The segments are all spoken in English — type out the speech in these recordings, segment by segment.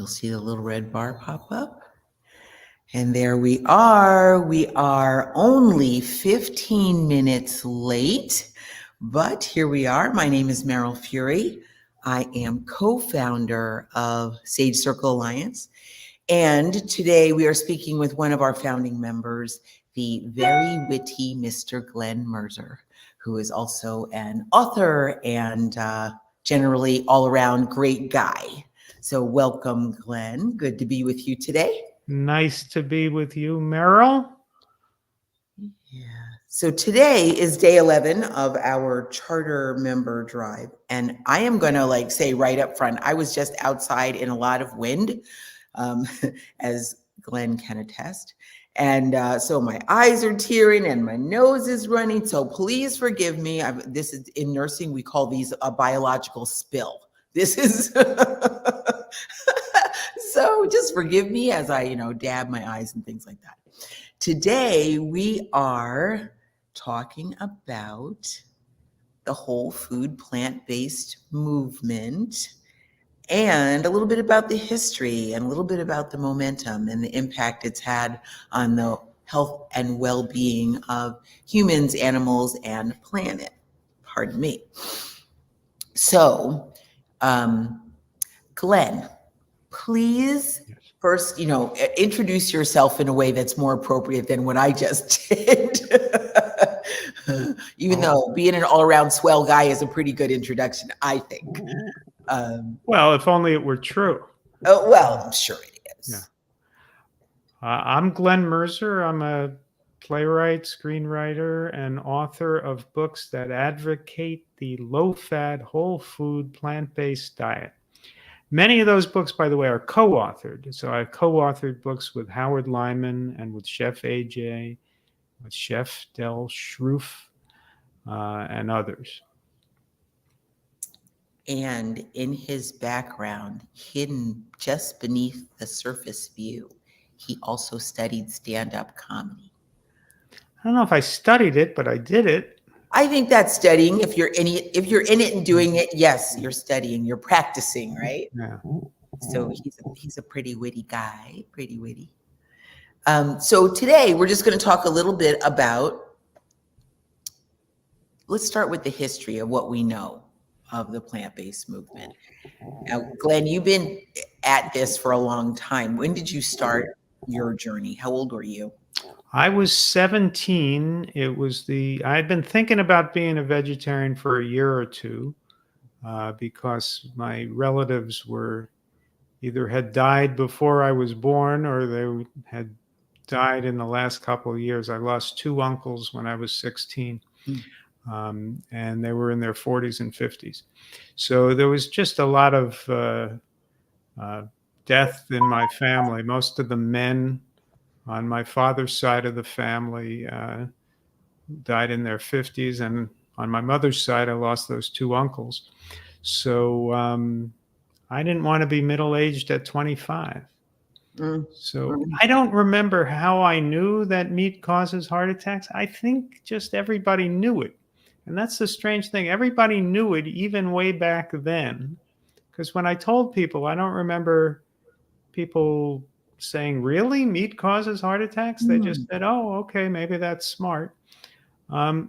You'll see the little red bar pop up. And there we are. We are only 15 minutes late, but here we are. My name is Meryl Fury. I am co-founder of Sage Circle Alliance. And today we are speaking with one of our founding members, the very witty Mr. Glen Merzer, who is also an author and generally all-around great guy. So welcome, Glen. Good to be with you today. Nice to be with you, Meryl. Yeah. So today is day 11 of our charter member drive. And I am going to say right up front, I was just outside in a lot of wind, as Glen can attest. And so my eyes are tearing and my nose is running. So please forgive me. This is in nursing. We call these a biological spill. This is so just forgive me as I, dab my eyes and things like that. Today, we are talking about the whole food plant-based movement and a little bit about the history and a little bit about the momentum and the impact it's had on the health and well-being of humans, animals, and planet. Pardon me. So, Glen, please first, introduce yourself in a way that's more appropriate than what I just did. Even though being an all-around swell guy is a pretty good introduction, I think. Well, if only it were true. Well, I'm sure it is. Yeah. I'm Glen Merzer. I'm a playwright, screenwriter, and author of books that advocate the low-fat, whole food, plant-based diet. Many of those books, by the way, are co-authored. So I co-authored books with Howard Lyman and with Chef AJ, with Chef Del Shroof, and others. And in his background, hidden just beneath the surface view, he also studied stand-up comedy. I don't know if I studied it, but I did it. I think that's studying. If you're in it and doing it, yes, you're studying. You're practicing, right? Yeah. So he's a pretty witty guy, pretty witty. So today we're just going to talk a little bit about. Let's start with the history of what we know of the plant-based movement. Now, Glen, you've been at this for a long time. When did you start your journey? How old were you? I was 17. I had been thinking about being a vegetarian for a year or two because my relatives had died before I was born or they had died in the last couple of years. I lost two uncles when I was 16. And they were in their 40s and 50s. So there was just a lot of death in my family. Most of the men on my father's side of the family died in their 50s. And on my mother's side, I lost those two uncles. So I didn't want to be middle-aged at 25. So I don't remember how I knew that meat causes heart attacks. I think just everybody knew it. And that's the strange thing. Everybody knew it even way back then. Because when I told people, I don't remember people saying, really? Meat causes heart attacks? They just said, oh, okay, maybe that's smart.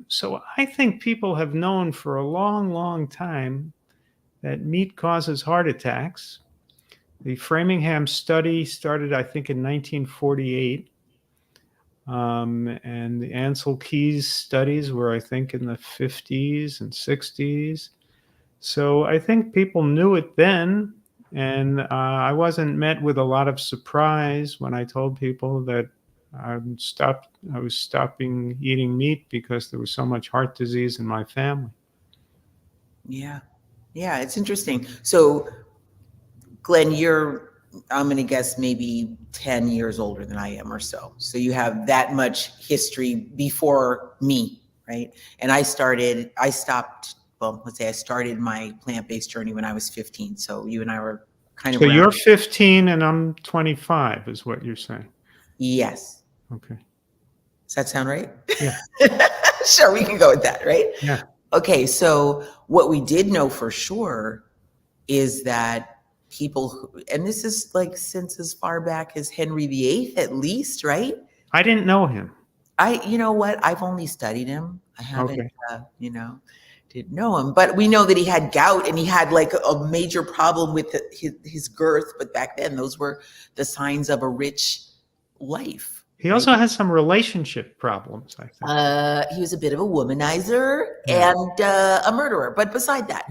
So I think people have known for a long, long time that meat causes heart attacks. The Framingham study started, I think, in 1948. And the Ansel Keys studies were, I think, in the 50s and 60s. So I think people knew it then. And I wasn't met with a lot of surprise when I told people that I was stopping eating meat because there was so much heart disease in my family. Yeah, it's interesting. So, Glen, I'm going to guess maybe 10 years older than I am or so. So you have that much history before me, right? And I started my plant-based journey when I was 15. So you and I were kind of. So you're 15 and I'm 25 is what you're saying? Yes. Okay. Does that sound right? Yeah. Sure, we can go with that, right? Yeah. Okay, so what we did know for sure is that people who, and this is like since as far back as Henry VIII at least, right? I didn't know him. You know what? I've only studied him. I haven't, Okay. didn't know him. But we know that he had gout and he had like a major problem with his girth. But back then, those were the signs of a rich life, He right? also has some relationship problems, I think. He was a bit of a womanizer Yeah. and a murderer. But beside that,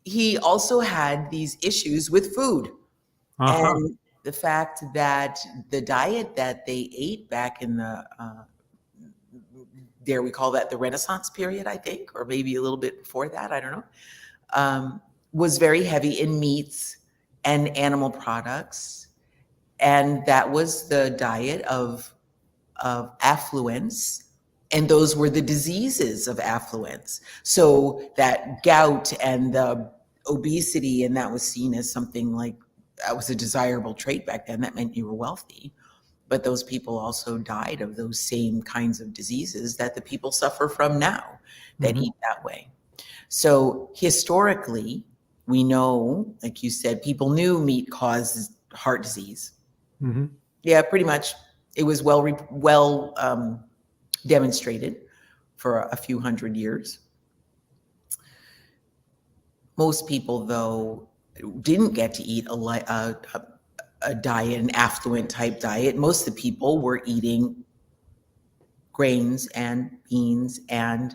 he also had these issues with food. Uh-huh. And the fact that the diet that they ate back in the we call that the Renaissance period, I think, or maybe a little bit before that, I don't know, was very heavy in meats and animal products. And that was the diet of affluence. And those were the diseases of affluence. So that gout and the obesity, and that was seen as something like that was a desirable trait back then. That meant you were wealthy. But those people also died of those same kinds of diseases that the people suffer from now that eat that way. So historically, we know, like you said, people knew meat causes heart disease. Mm-hmm. Yeah, pretty much. It was well demonstrated for a few hundred years. Most people, though, didn't get to eat a diet, an affluent type diet. Most of the people were eating grains and beans and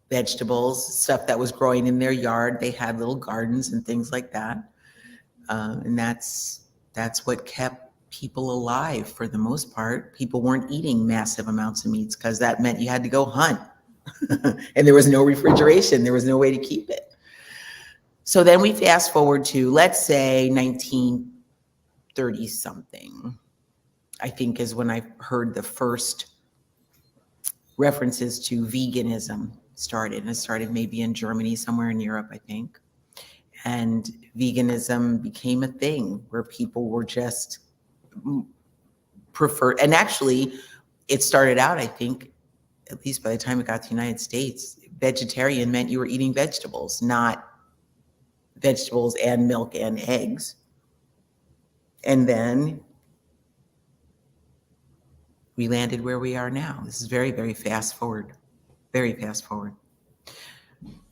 vegetables, stuff that was growing in their yard. They had little gardens and things like that. And that's what kept people alive for the most part. People weren't eating massive amounts of meats because that meant you had to go hunt. And there was no refrigeration. There was no way to keep it. So then we fast forward to, let's say, 1930 something, I think is when I heard the first references to veganism started. And it started maybe in Germany, somewhere in Europe, I think. And veganism became a thing where people were just preferred. And actually, it started out, I think, at least by the time it got to the United States, vegetarian meant you were eating vegetables, not vegetables and milk and eggs. And then we landed where we are now. This is very, very fast forward. Very fast forward.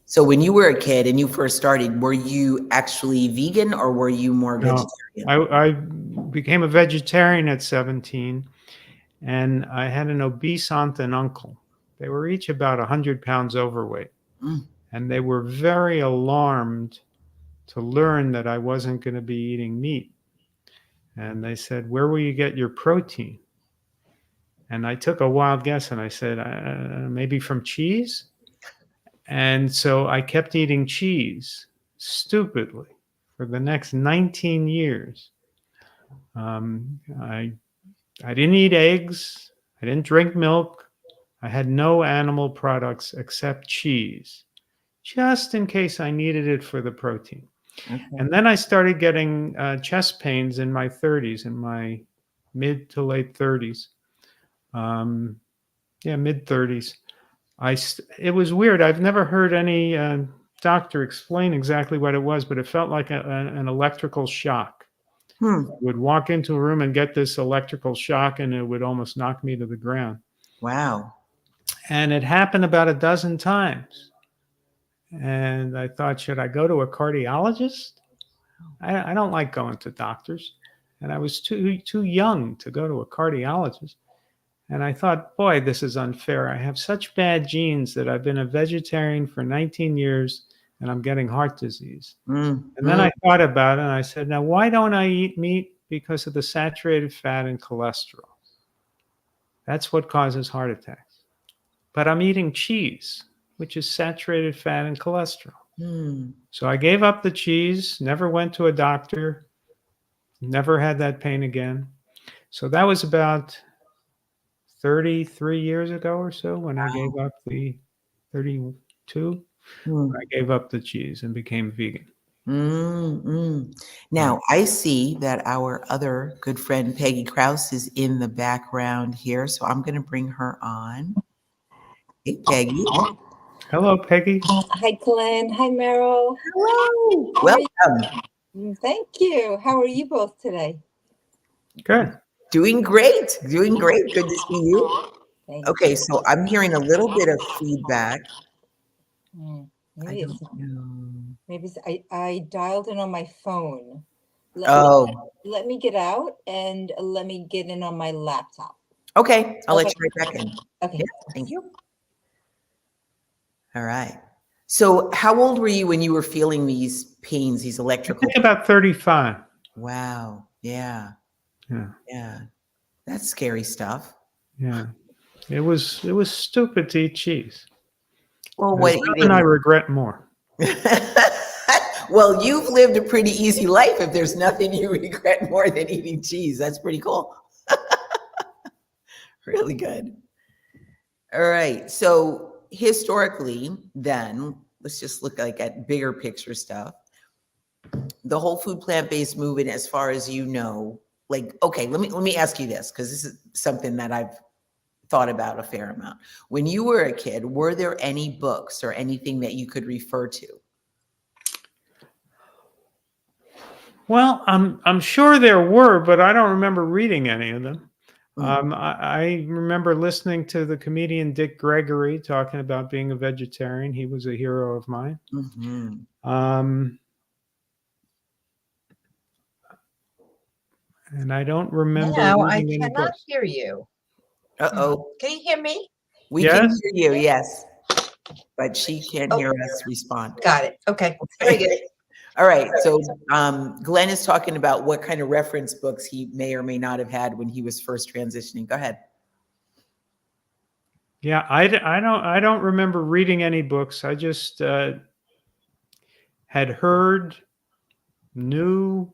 So when you were a kid and you first started, were you actually vegan or were you more No, vegetarian? I became a vegetarian at 17, and I had an obese aunt and uncle. They were each about 100 pounds overweight, and they were very alarmed to learn that I wasn't going to be eating meat. And they said, "Where will you get your protein?" And I took a wild guess and I said, maybe from cheese. And so I kept eating cheese stupidly for the next 19 years. I didn't eat eggs. I didn't drink milk. I had no animal products except cheese, just in case I needed it for the protein. Okay. And then I started getting chest pains in my 30s, in my mid to late 30s. Mid 30s. It was weird. I've never heard any doctor explain exactly what it was, but it felt like an electrical shock. I would walk into a room and get this electrical shock, and it would almost knock me to the ground. Wow. And it happened about a dozen times. And I thought, should I go to a cardiologist? I don't like going to doctors. And I was too young to go to a cardiologist. And I thought, boy, this is unfair. I have such bad genes that I've been a vegetarian for 19 years and I'm getting heart disease. And then I thought about it and I said, now, why don't I eat meat? Because of the saturated fat and cholesterol. That's what causes heart attacks. But I'm eating cheese, which is saturated fat and cholesterol. So I gave up the cheese, never went to a doctor, never had that pain again. So that was about 33 years ago or so when I gave up the 32, when I gave up the cheese and became vegan. Now, I see that our other good friend, Peggy Krause, is in the background here. So I'm going to bring her on. Hey, Peggy. Hello, Peggy. Hi, Glen. Hi, Meryl. Hello. How are you? Welcome. Thank you. How are you both today? Good. Doing great. Doing great. Good to see you. Thank Okay, you. so I'm hearing a little bit of feedback. I Maybe don't know. I dialed in on my phone. Let me get out and let me get in on my laptop. Okay. I'll let Okay. you right back in. Okay. Yeah, thank you. All right. So how old were you when you were feeling these pains, these I electrical? think about 35. Wow. Yeah. Yeah. Yeah. That's scary stuff. Yeah. It was stupid to eat cheese. Well, There's what you nothing I didn't. regret more. Well, you've lived a pretty easy life if there's nothing you regret more than eating cheese. That's pretty cool. Really good. All right. So historically, then let's just look like at bigger picture stuff. The whole food plant-based movement, as far as you know, like, okay, let me ask you this, because this is something that I've thought about a fair amount. When you were a kid, were there any books or anything that you could refer to? Well, I'm sure there were, but I don't remember reading any of them. I remember listening to the comedian Dick Gregory talking about being a vegetarian. He was a hero of mine. Mm-hmm. And I don't remember Now I reading any cannot books. hear you. Uh-oh. Can you hear me? We Yes? can hear you, yes. But she can't Oh. hear us respond. Got it. Okay. Very good. All right. So Glenn is talking about what kind of reference books he may or may not have had when he was first transitioning. Go ahead. Yeah, I don't remember reading any books. I just had heard, knew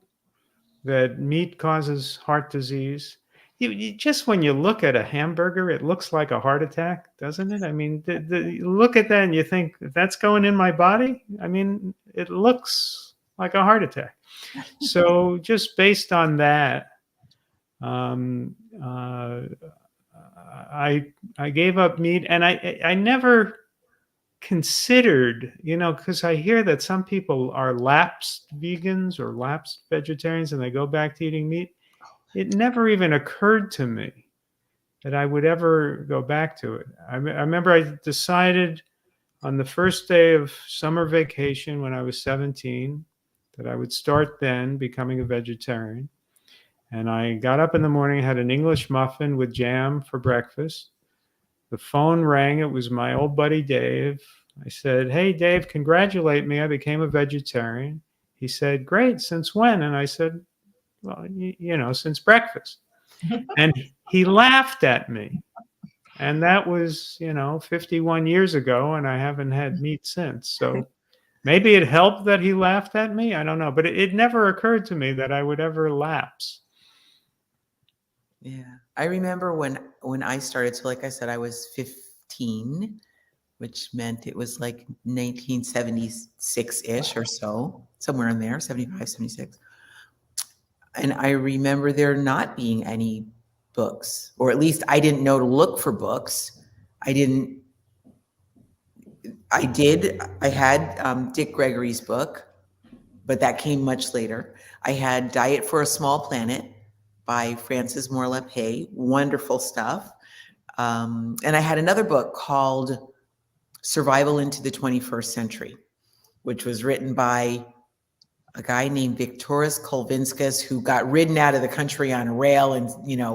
that meat causes heart disease. You just when you look at a hamburger, it looks like a heart attack, doesn't it? I mean, you look at that and you think, that's going in my body? I mean, it looks like a heart attack. So just based on that, I gave up meat, and I never considered, because I hear that some people are lapsed vegans or lapsed vegetarians and they go back to eating meat. It never even occurred to me that I would ever go back to it. I remember I decided on the first day of summer vacation when I was 17 that I would start then becoming a vegetarian. And I got up in the morning, had an English muffin with jam for breakfast. The phone rang. It was my old buddy Dave. I said, "Hey, Dave, congratulate me. I became a vegetarian." He said, "Great. Since when?" And I said, "Well, since breakfast." And he laughed at me. And that was, 51 years ago, and I haven't had meat since. So maybe it helped that he laughed at me. I don't know. But it never occurred to me that I would ever lapse. Yeah. I remember when I started, so like I said, I was 15, which meant it was like 1976-ish or so, somewhere in there, 75, 76. And I remember there not being any books, or at least I didn't know to look for books. I had Dick Gregory's book, but that came much later. I had Diet for a Small Planet by Frances Moore Lapay, wonderful stuff. And I had another book called Survival into the 21st Century, which was written by a guy named Viktoras Kulvinskas, who got ridden out of the country on a rail, and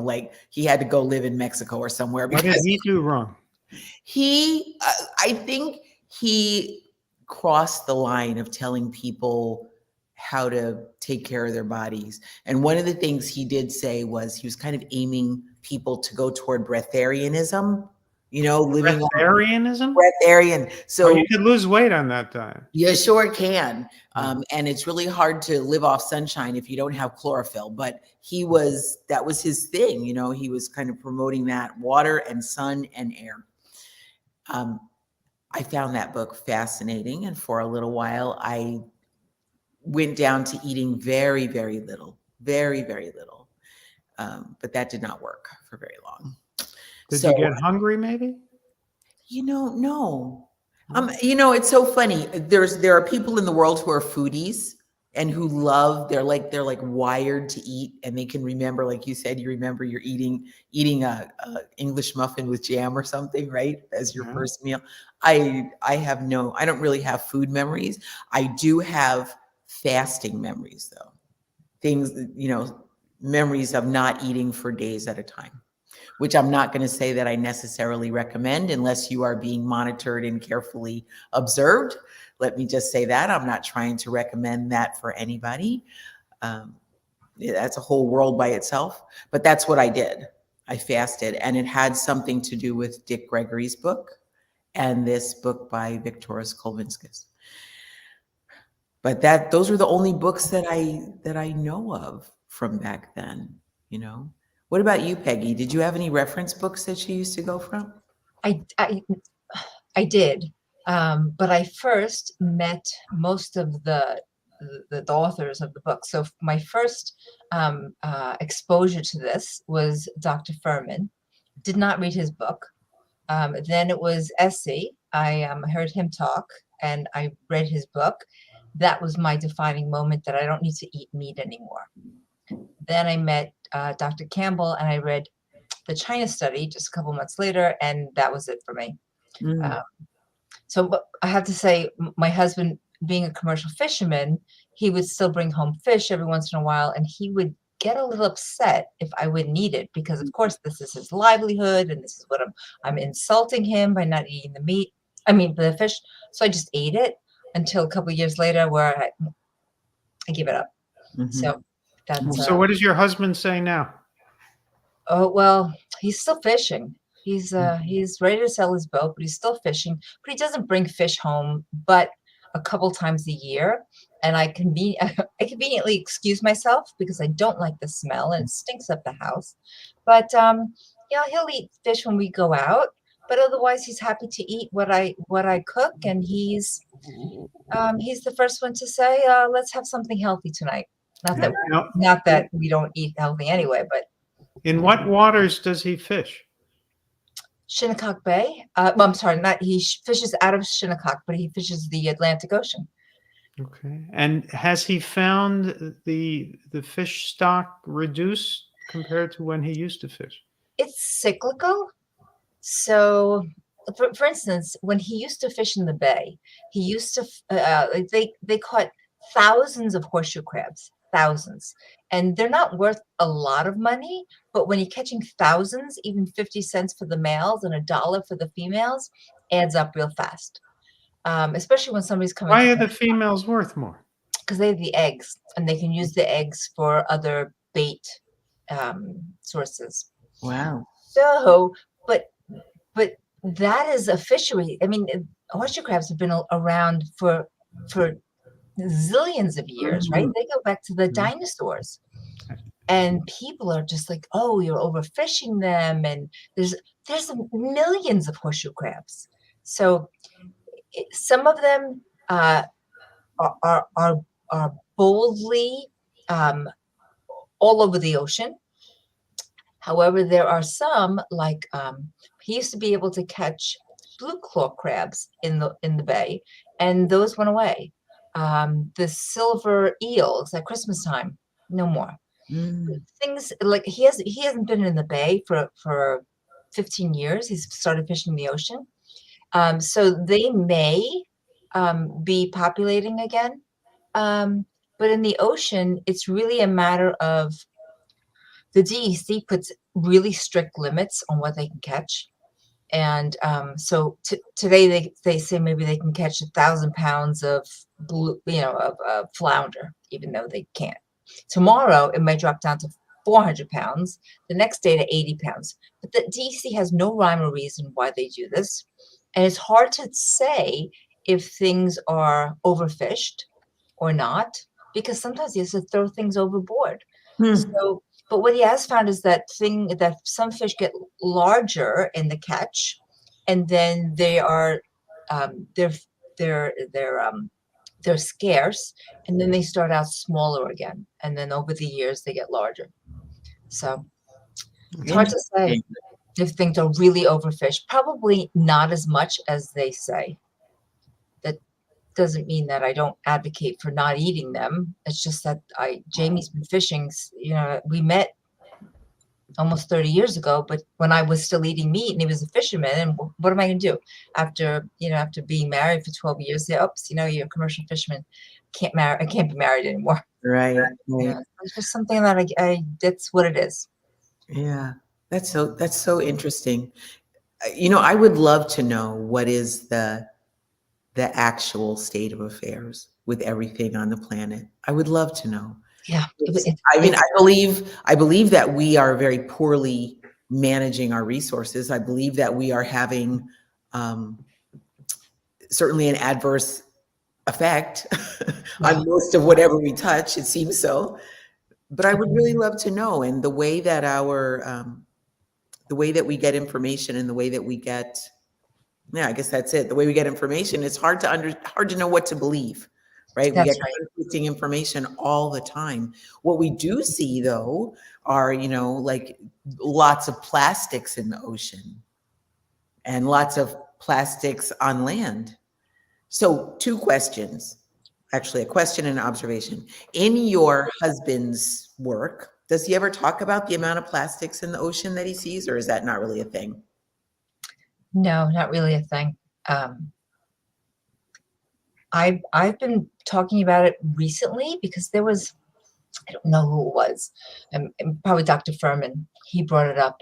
like he had to go live in Mexico or somewhere. What did he do wrong? I think he crossed the line of telling people how to take care of their bodies. And one of the things he did say was he was kind of aiming people to go toward breatharianism, living on Breatharianism? breatharian. So you could lose weight on that diet. you sure can. And it's really hard to live off sunshine if you don't have chlorophyll. But that was his thing. He was kind of promoting that water and sun and air. I found that book fascinating. And for a little while, I went down to eating very, very little, very, very little. But that did not work for very long. Did you get hungry maybe? No. It's so funny. There are people in the world who are foodies and who love, they're like wired to eat, and they can remember, like you said, you remember you're eating a English muffin with jam or something, right? As your Yeah. first meal. I don't really have food memories. I do have fasting memories though. Things, memories of not eating for days at a time, which I'm not going to say that I necessarily recommend unless you are being monitored and carefully observed. Let me just say that I'm not trying to recommend that for anybody. Um, that's a whole world by itself, but that's what I did. I fasted, and it had something to do with Dick Gregory's book and this book by Victoras Kulvinskas. But those are the only books that I know of from back then, you know. What about you, Peggy? Did you have any reference books that you used to go from? I did, but I first met most of the authors of the book. So my first exposure to this was Dr. Furman. Did not read his book. Then it was Essie. I heard him talk, and I read his book. That was my defining moment that I don't need to eat meat anymore. Then I met Dr. Campbell, and I read the China Study just a couple months later, and that was it for me. Mm. But I have to say, my husband, being a commercial fisherman, he would still bring home fish every once in a while, and he would get a little upset if I wouldn't eat it, because of course this is his livelihood, and this is what I'm insulting him by not eating the fish. So I just ate it until a couple of years later, where I give it up. Mhm. So that's So what does your husband say now? oh, well, he's still fishing. He's ready to sell his boat, but he's still fishing. But he doesn't bring fish home but a couple times a year. And I conveniently excuse myself because I don't like the smell and it stinks up the house. But he'll eat fish when we go out. But otherwise, he's happy to eat what I cook, and he's the first one to say, "Let's have something healthy tonight." Now, Not that we don't eat healthy anyway, but. in what waters does he fish? Shinnecock Bay. Well, I'm sorry, not he fishes out of Shinnecock, but he fishes the Atlantic Ocean. Okay. And has he found the fish stock reduced compared to when he used to fish? It's cyclical. So, for instance, when he used to fish in the bay, he used to they caught thousands of horseshoe crabs, thousands, and they're not worth a lot of money. But when you're catching thousands, even 50 cents for the males and $1 for the females adds up real fast. Especially when somebody's coming. Why are the females worth more? Because they have the eggs, and they can use the eggs for other bait sources. Wow. So, but that is a fishery. I mean, horseshoe crabs have been around for zillions of years, right? They go back to the dinosaurs, and people are just like, "Oh, you're overfishing them," and there's millions of horseshoe crabs. So some of them are boldly all over the ocean. However, there are some, like he used to be able to catch blue claw crabs in the bay, and those went away. The silver eels at Christmas time, no more. Things like he hasn't been in the bay for 15 years. He's started fishing the ocean. So they may be populating again. But in the ocean, it's really a matter of the DEC puts really strict limits on what they can catch. And so today they say maybe they can catch 1,000 pounds of flounder, even though they can't. Tomorrow, it might drop down to 400 pounds, the next day to 80 pounds. But the DEC has no rhyme or reason why they do this. And it's hard to say if things are overfished or not, because sometimes you have to throw things overboard. So, but what he has found is that some fish get larger in the catch, and then they are they're scarce, and then they start out smaller again, and then over the years they get larger. So it's hard to say if things are really overfished. Probably not as much as they say. doesn't mean that I don't advocate for not eating them. It's just that Jamie's been fishing, we met almost 30 years ago, but when I was still eating meat and he was a fisherman, and what am I going to do after being married for 12 years? Oops, you're a commercial fisherman. I can't be married anymore. Right. It's just something that that's what it is. Yeah. That's so interesting. I would love to know what is the actual state of affairs with everything on the planet. I would love to know. Yeah. I believe that we are very poorly managing our resources. I believe that we are having certainly an adverse effect on most of whatever we touch. It seems so. But I would really love to know, and the way that the way that we get information and the way that we get, I guess that's it. The way we get information, it's hard to know what to believe, right? We get conflicting information all the time. What we do see though are, like lots of plastics in the ocean and lots of plastics on land. So 2 questions, actually a question and an observation. In your husband's work, does he ever talk about the amount of plastics in the ocean that he sees, or is that not really a thing? No, not really a thing. I've been talking about it recently because there was, I don't know who it was, and probably Dr. Furman. He brought it up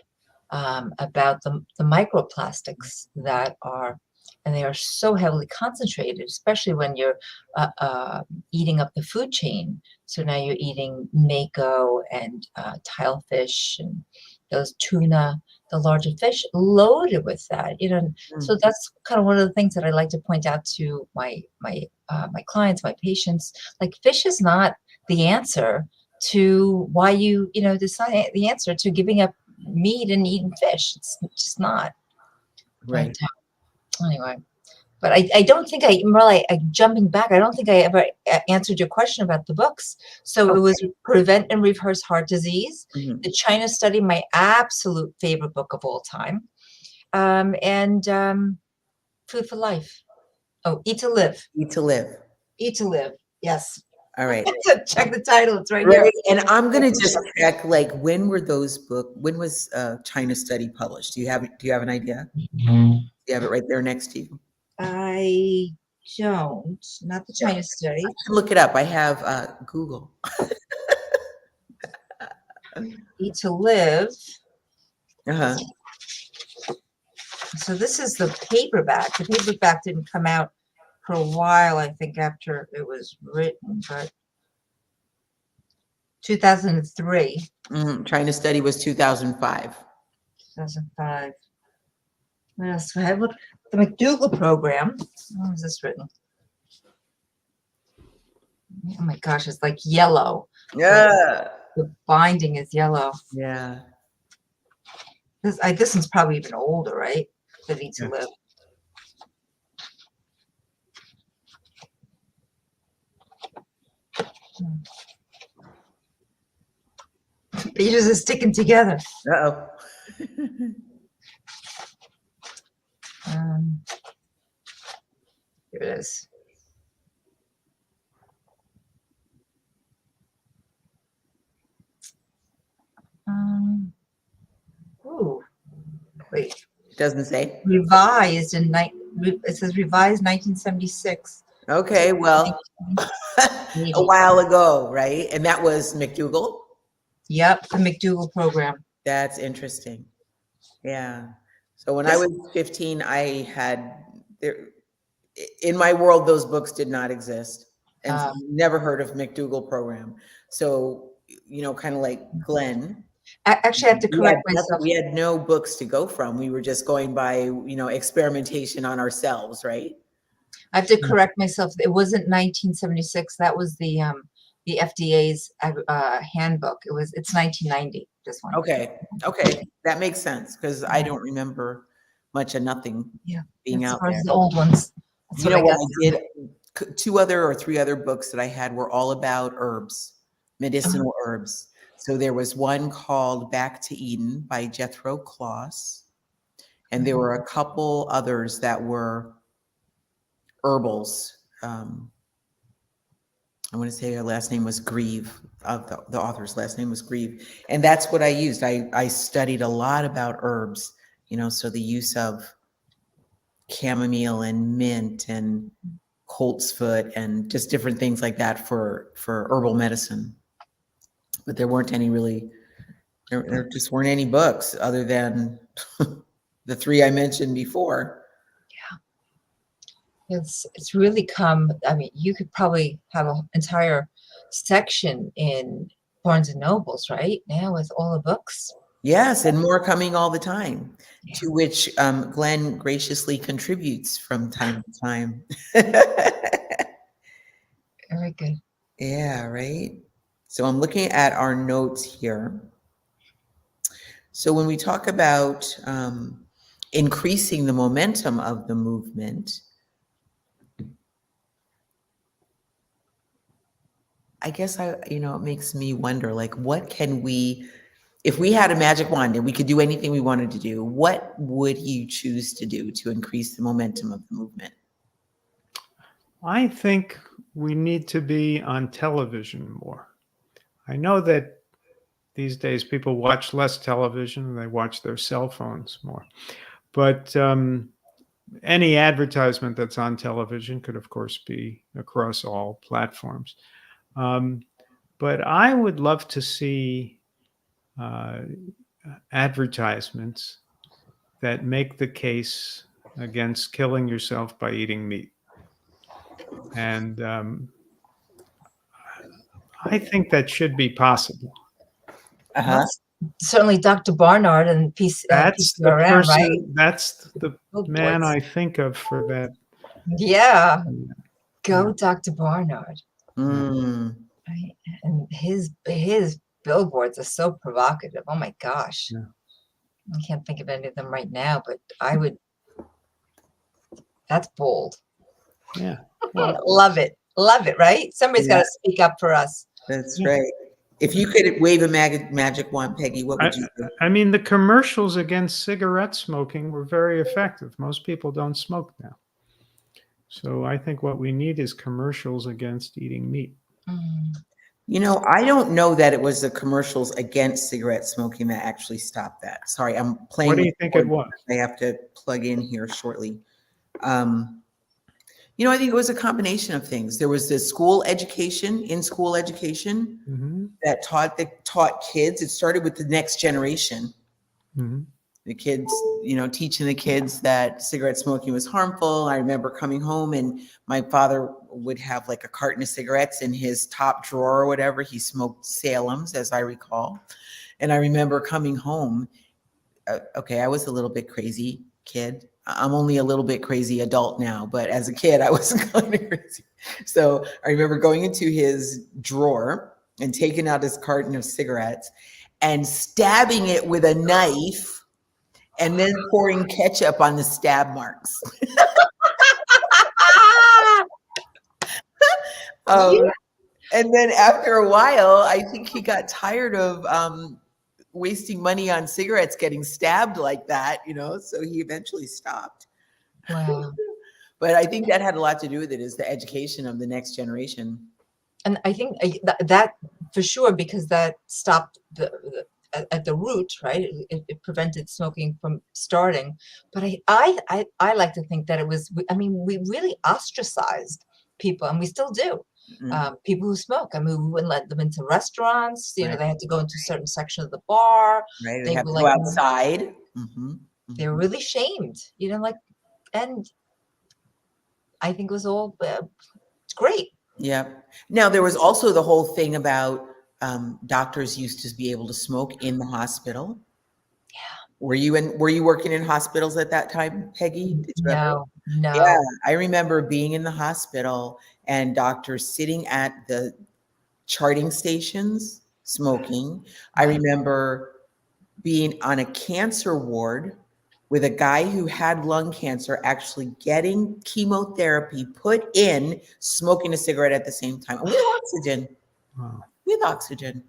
about the microplastics that are, and they are so heavily concentrated, especially when you're eating up the food chain. So now you're eating mako and tilefish and those tuna, the larger fish, loaded with that. So that's kind of one of the things that I like to point out to my clients, my patients. Like, fish is not the answer to why you decide the answer to giving up meat and eating fish. It's just not. Right. But, anyway, but I don't think Meryl, jumping back, I don't think I ever answered your question about the books. So It was Prevent and Reverse Heart Disease, the China Study, my absolute favorite book of all time, and Food for Life. Oh, Eat to Live. Eat to Live. Eat to Live. Yes. All right. Check the title. It's right here. And I'm going to just check, like, when was China Study published? Do you have an idea? Do you have it right there next to you? I don't. Not the China Study. I can look it up. I have Google. Eat to Live. Uh-huh. So this is the paperback. The paperback didn't come out for a while, I think, after it was written, but 2003. China Study was 2005. 2005. What else? I looked the McDougall program. When was this written? Oh my gosh, it's like yellow. Yeah. The binding is yellow. Yeah. This one's probably even older, right? The Eat to Live. Pages are sticking together. Uh-oh. Here it is. Wait. It doesn't say. Revised it says revised 1976. Okay, well, a while ago, right? And that was McDougall? Yep, the McDougall program. That's interesting. Yeah. So when I was 15, in my world, those books did not exist, and never heard of McDougall program. So, kind of like Glen. Actually, I have to correct myself. We had no books to go from. We were just going by, experimentation on ourselves, right? I have to correct myself. It wasn't 1976. That was the FDA's handbook. It's 1990. This one. Okay, that makes sense, because I don't remember much of nothing being out there. The old ones. That's what I did. 2 or 3 other books that I had were all about herbs, medicinal herbs. So there was one called Back to Eden by Jethro Kloss, and there were a couple others that were herbals. I want to say her last name was Grieve. The author's last name was Grieve. And that's what I used. I studied a lot about herbs, so the use of chamomile and mint and coltsfoot and just different things like that for herbal medicine. But there weren't any really, there just weren't any books other than the three I mentioned before. It's really come. I mean, you could probably have an entire section in Barnes and Nobles right now with all the books. Yes, and more coming all the time, to which Glen graciously contributes from time to time. Very good. Yeah, right. So I'm looking at our notes here. So when we talk about increasing the momentum of the movement, I guess it makes me wonder, like, what can we, if we had a magic wand and we could do anything we wanted to do, what would you choose to do to increase the momentum of the movement? I think we need to be on television more. I know that these days people watch less television and they watch their cell phones more. But any advertisement that's on television could, of course, be across all platforms. But I would love to see advertisements that make the case against killing yourself by eating meat. And I think that should be possible. Uh-huh. Certainly Dr. Barnard and That's the PCRM, person, right? that's the man I think of for that. Yeah. Go Dr. Barnard. Mm. Right? And his billboards are so provocative. Oh my gosh. Yeah. I can't think of any of them right now, but I would. That's bold. Yeah. Love it. Love it, right? Somebody's got to speak up for us. That's right. If you could wave a magic wand, Peggy, what would you do? I mean, the commercials against cigarette smoking were very effective. Most people don't smoke now. So I think what we need is commercials against eating meat. I don't know that it was the commercials against cigarette smoking that actually stopped that. Sorry, I'm playing. What do you think it was? I have to plug in here shortly. I think it was a combination of things. There was the in-school education that taught kids. It started with the next generation. Mm-hmm. The kids, teaching the kids that cigarette smoking was harmful. I remember coming home and my father would have like a carton of cigarettes in his top drawer or whatever. He smoked Salem's, as I recall. And I remember coming home. Okay, I was a little bit crazy kid. I'm only a little bit crazy adult now, but as a kid, I was kind of crazy. So I remember going into his drawer and taking out his carton of cigarettes and stabbing it with a knife and then pouring ketchup on the stab marks. And then after a while, I think he got tired of wasting money on cigarettes getting stabbed like that, so he eventually stopped. Wow. But I think that had a lot to do with it, is the education of the next generation. And I think that for sure, because that stopped at the root, right? It prevented smoking from starting. But I like to think that it was, we really ostracized people, and we still do. People who smoke. We wouldn't let them into restaurants. They had to go into a certain section of the bar. Right. They have to go outside. They were really shamed. And I think it was all great. Yeah. Now there was also the whole thing about doctors used to be able to smoke in the hospital. Yeah. Were you working in hospitals at that time, Peggy? No. Yeah, I remember being in the hospital and doctors sitting at the charting stations smoking. I remember being on a cancer ward with a guy who had lung cancer actually getting chemotherapy put in, smoking a cigarette at the same time with oxygen. Wow. With oxygen.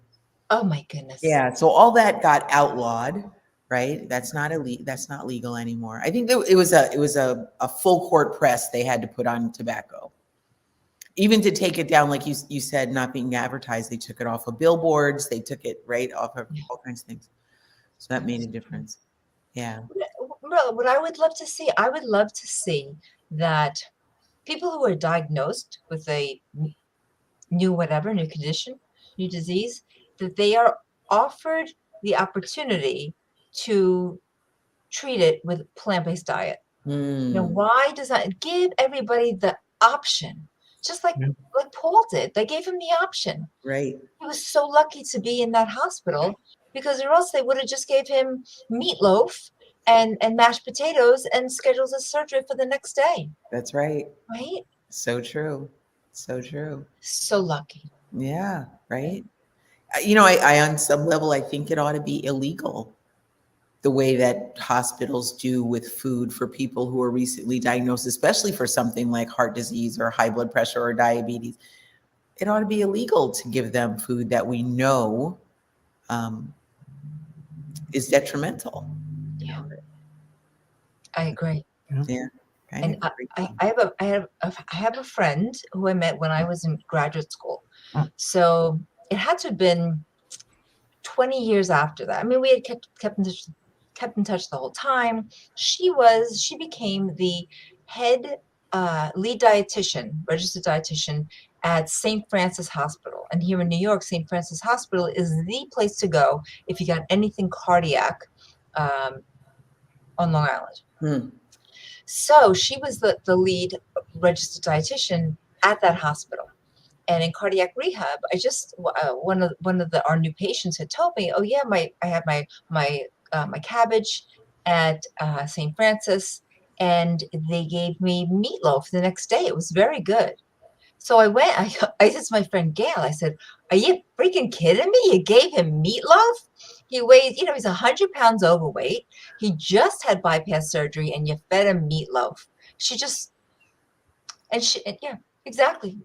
Oh my goodness. Yeah. So all that got outlawed, right? That's not legal anymore. I think it was a full court press they had to put on tobacco. even to take it down, like you said, not being advertised, they took it off of billboards, they took it right off of all kinds of things. So that made a difference. Yeah. Well, what I would love to see, I would love to see that people who are diagnosed with a new condition, new disease, that they are offered the opportunity to treat it with plant-based diet. Now, why does that give everybody the option? Just like Paul did, they gave him the option. Right. He was so lucky to be in that hospital, because or else they would have just gave him meatloaf and mashed potatoes and scheduled a surgery for the next day. That's right. Right? So true. So true. So lucky. Yeah. Right. You know, I on some level, I think it ought to be illegal, the way that hospitals do with food for people who are recently diagnosed, especially for something like heart disease or high blood pressure or diabetes. It ought to be illegal to give them food that we know is detrimental. Yeah, I agree. Yeah. And I have a friend who I met when I was in graduate school. So it had to have been 20 years after that. I mean, we had kept in touch the whole time. She became the head lead dietitian, registered dietitian at St. Francis Hospital. And here in New York, St. Francis Hospital is the place to go if you got anything cardiac on Long Island. So she was the lead registered dietitian at that hospital. And in cardiac rehab, I just one of our new patients had told me, "Oh yeah, I have my cabbage at St. Francis, and they gave me meatloaf the next day. It was very good." So I went. I said to my friend Gail, I said, "Are you freaking kidding me? You gave him meatloaf? He weighs, he's 100 pounds overweight. He just had bypass surgery, and you fed him meatloaf." Yeah, exactly.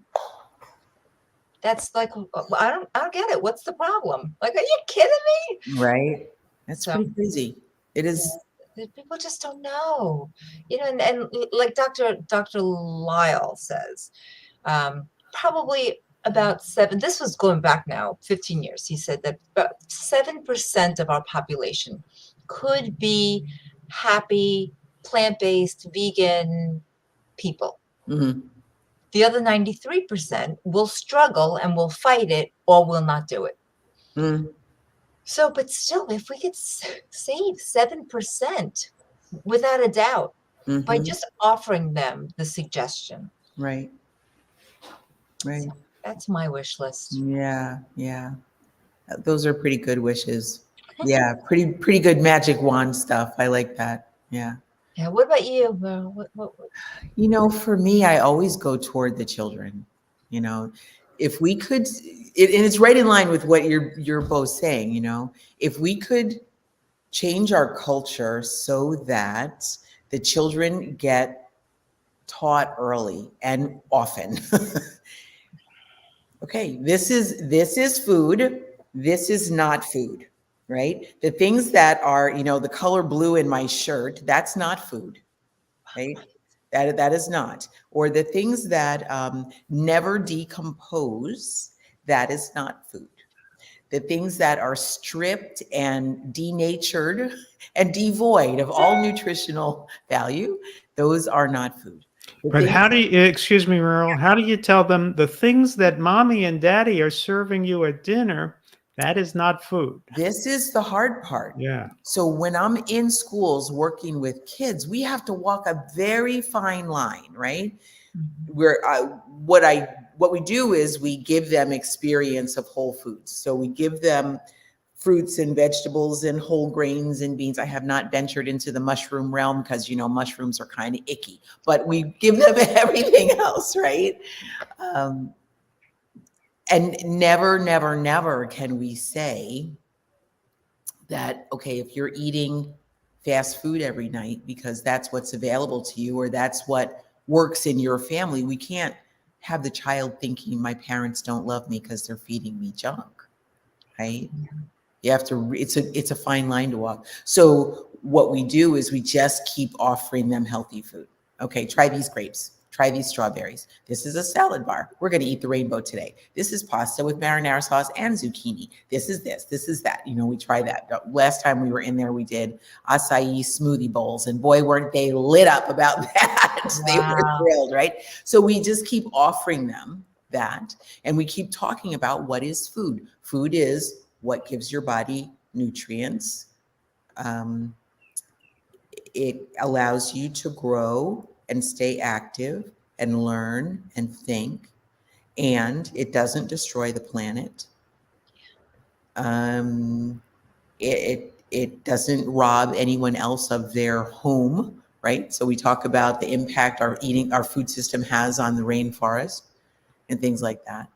That's like, I don't get it. What's the problem? Like, are you kidding me? Right. That's pretty crazy. It is. People just don't know, and like Dr. Lyle says, probably about this was going back now 15 years. He said that about 7% of our population could be happy, plant-based, vegan people. Mm-hmm. The other 93% will struggle and will fight it or will not do it. So, but still, if we could save 7%, without a doubt, by just offering them the suggestion. Right. Right. So that's my wish list. Yeah. Yeah. Those are pretty good wishes. Yeah. Pretty good magic wand stuff. I like that. Yeah. Yeah. What about you? What? For me, I always go toward the children. If we could, and it's right in line with what you're both saying. If we could change our culture so that the children get taught early and often. Okay, this is food. This is not food, right? The things that are, the color blue in my shirt, that's not food, right? That is not. Or the things that never decompose, that is not food. The things that are stripped and denatured and devoid of all nutritional value, those are not food. But how do you, excuse me, Meryl, how do you tell them the things that mommy and daddy are serving you at dinner, that is not food? This is the hard part. Yeah. So when I'm in schools working with kids, we have to walk a very fine line, right? Where what we do is we give them experience of whole foods. So we give them fruits and vegetables and whole grains and beans. I have not ventured into the mushroom realm because, mushrooms are kind of icky, but we give them everything else, right? And never can we say that, okay, if you're eating fast food every night because that's what's available to you or that's what works in your family, we can't have the child thinking my parents don't love me because they're feeding me junk, right? You have to, it's a fine line to walk. So what we do is we just keep offering them healthy food. Okay, try these grapes. Try these strawberries. This is a salad bar. We're going to eat the rainbow today. This is pasta with marinara sauce and zucchini. This is this. This is that. We try that. Last time we were in there, we did acai smoothie bowls, and boy, weren't they lit up about that. Wow. They were thrilled, right? So we just keep offering them that, and we keep talking about what is food. Food is what gives your body nutrients. It allows you to grow and stay active and learn and think, and it doesn't destroy the planet. It doesn't rob anyone else of their home, right? So we talk about the impact our food system has on the rainforest and things like that.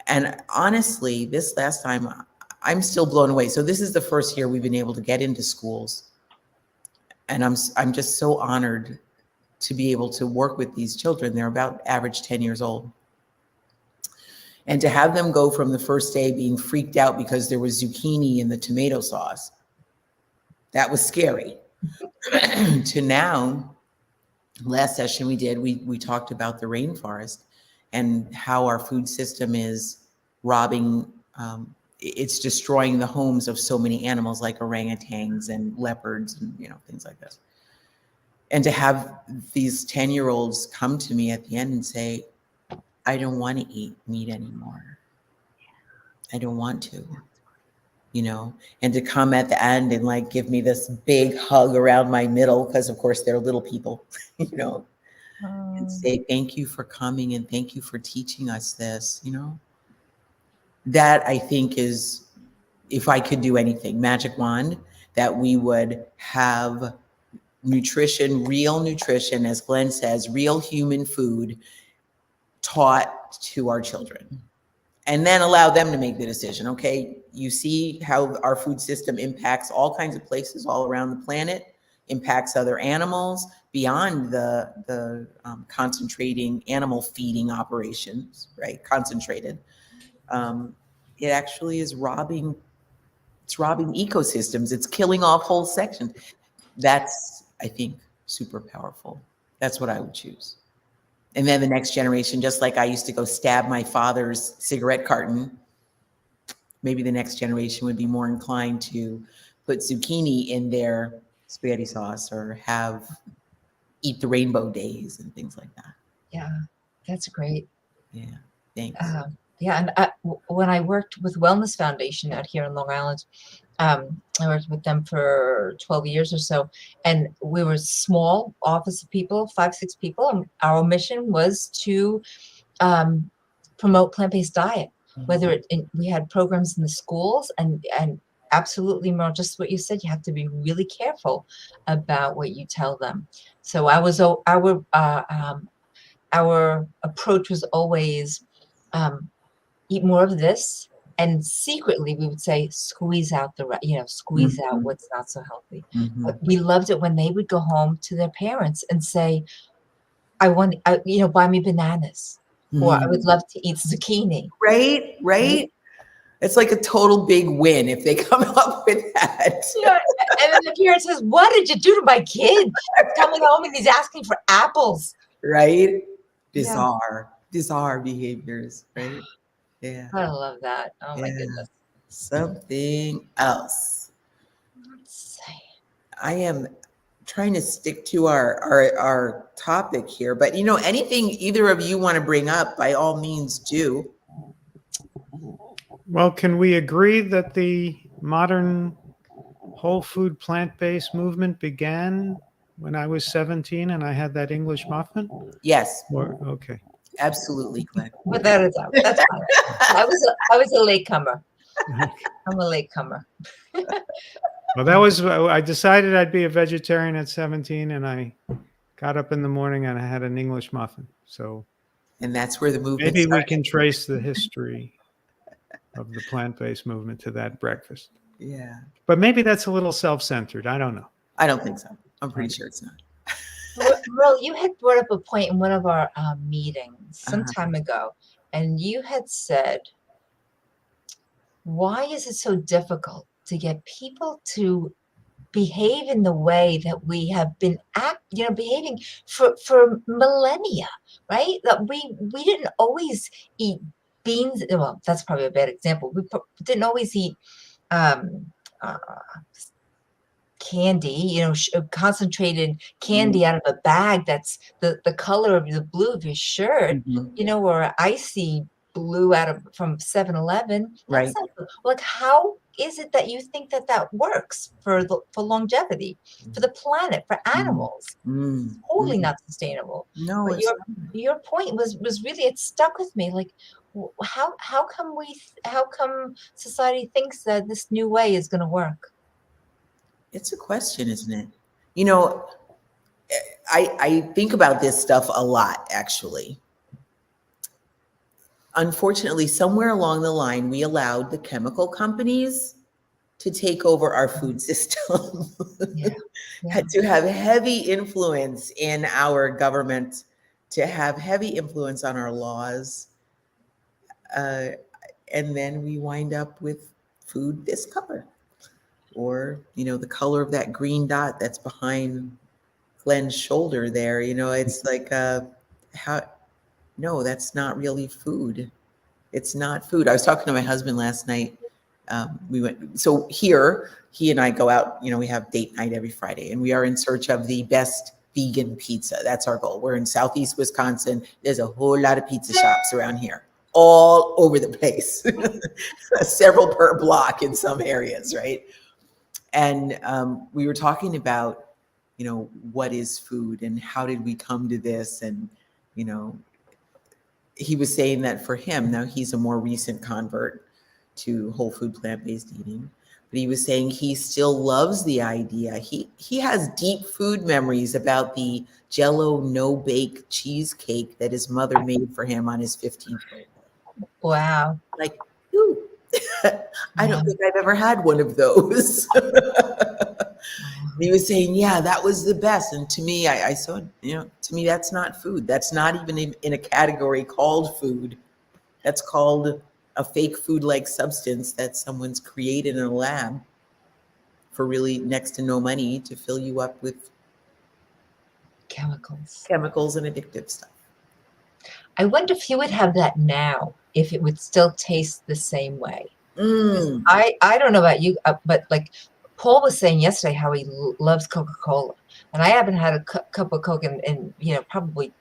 And honestly, this last time, I'm still blown away. So this is the first year we've been able to get into schools, and I'm just so honored to be able to work with these children. They're about average 10 years old. And to have them go from the first day being freaked out because there was zucchini in the tomato sauce, that was scary, to now, last session we talked about the rainforest and how our food system is robbing, it's destroying the homes of so many animals like orangutans and leopards and things like this. And to have these 10-year-olds come to me at the end and say, I don't want to eat meat anymore. I don't want to, and to come at the end and give me this big hug around my middle, because of course they're little people, and say, thank you for coming and thank you for teaching us this, That I think is, if I could do anything, magic wand, that we would have nutrition, real nutrition, as Glen says, real human food taught to our children, and then allow them to make the decision. Okay, you see how our food system impacts all kinds of places all around the planet, impacts other animals beyond the concentrating animal feeding operations, right? Concentrated. It actually is robbing ecosystems. It's killing off whole sections. That's, I think, super powerful. That's what I would choose. And then the next generation, just like I used to go stab my father's cigarette carton, maybe the next generation would be more inclined to put zucchini in their spaghetti sauce or eat the rainbow days and things like that. Yeah, that's great. Yeah, thanks. Yeah, and when I worked with Wellness Foundation out here in Long Island, I worked with them for 12 years or so, and we were a small office of people, 5-6 people, and our mission was to promote plant-based diet. Whether we had programs in the schools, and absolutely, Meryl, just what you said, you have to be really careful about what you tell them. So our approach was always eat more of this, and secretly we would say squeeze out squeeze out what's not so healthy. But we loved it when they would go home to their parents and say, I want, buy me bananas, or I would love to eat zucchini. Right. It's like a total big win if they come up with that. Yeah. And then the parent says, what did you do to my kid? He's coming home and he's asking for apples. Right? Bizarre behaviors, right? Yeah. I love that. Oh my goodness. Something else. Let's see. I am trying to stick to our topic here, but anything either of you want to bring up, by all means do. Well, can we agree that the modern whole food plant-based movement began when I was 17 and I had that English muffin? Yes. Okay. Absolutely, Glen. Without a doubt. That's fine. I was a latecomer. I'm a latecomer. Well, I decided I'd be a vegetarian at 17, and I got up in the morning and I had an English muffin. So, and that's where the movement maybe started. We can trace the history of the plant-based movement to that breakfast. Yeah. But maybe that's a little self-centered. I don't know. I don't think so. I'm pretty sure it's not. Well, you had brought up a point in one of our meetings some time ago, and you had said, why is it so difficult to get people to behave in the way that we have been behaving for millennia, right? That we didn't always eat beans. Well, that's probably a bad example. We didn't always eat um, uh, candy, concentrated candy out of a bag that's the color of the blue of your shirt, or icy blue from 7-Eleven. Right. Like, how is it that you think that works for longevity, for the planet, for animals? Totally not sustainable. No, But your point was really, it stuck with me. Like, how come society thinks that this new way is going to work? It's a question, isn't it? I think about this stuff a lot, actually. Unfortunately, somewhere along the line, we allowed the chemical companies to take over our food system, to have heavy influence in our government, to have heavy influence on our laws. And then we wind up with food this color, or, the color of that green dot that's behind Glen's shoulder there. It's like, no, that's not really food. It's not food. I was talking to my husband last night. We went, so here, he and I go out, we have date night every Friday, and we are in search of the best vegan pizza. That's our goal. We're in Southeast Wisconsin. There's a whole lot of pizza shops around here, all over the place, several per block in some areas, right? And we were talking about, what is food and how did we come to this? And, he was saying that for him, now he's a more recent convert to whole food plant-based eating, but he was saying he still loves the idea. He has deep food memories about the Jell-O no-bake cheesecake that his mother made for him on his 15th birthday. Wow. Like, ooh, I don't think I've ever had one of those. He was saying, yeah, that was the best. And to me, I saw, to me, that's not food. That's not even in a category called food. That's called a fake food-like substance that someone's created in a lab for really next to no money to fill you up with chemicals and addictive stuff. I wonder if you would have that now, if it would still taste the same way. I don't know about you, but like Paul was saying yesterday how he loves Coca-Cola, and I haven't had a cup of Coke in probably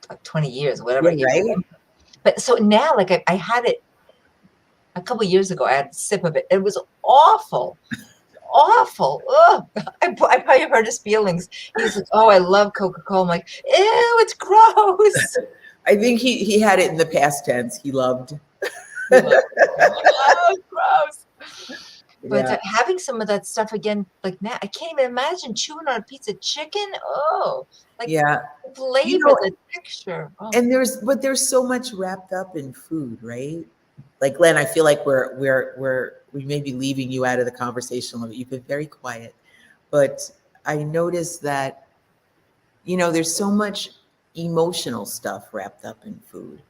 like 20 years or whatever. Yeah, right. But so now, like I had it a couple of years ago. I had a sip of it. It was awful. Awful. Ugh. I probably hurt his feelings. He's like, oh, I love Coca-Cola. I'm like, ew, it's gross. I think he had it in the past tense. He loved. Oh, gross. But Yeah. having some of that stuff again, like now, I can't even imagine chewing on a piece of chicken. Oh, like Yeah. the flavor, the texture. Oh. And there's so much wrapped up in food, right? Like, Glen, I feel like we may be leaving you out of the conversation a little bit. You've been very quiet, but I noticed that, there's so much emotional stuff wrapped up in food.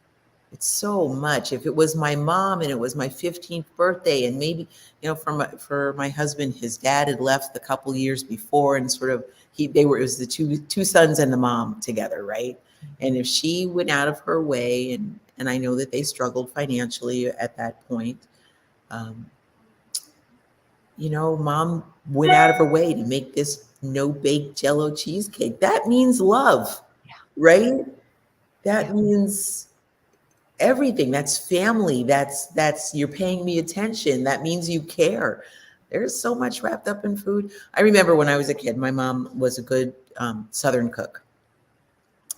It's so much. If it was my mom and it was my 15th birthday, and maybe, for my husband, his dad had left a couple years before, and sort of it was the two sons and the mom together, right? And if she went out of her way, and I know that they struggled financially at that point, mom went out of her way to make this no-bake Jell-O cheesecake. That means love, right? That means everything. That's family. That's you're paying me attention. That means you care. There's so much wrapped up in food. I remember when I was a kid, my mom was a good Southern cook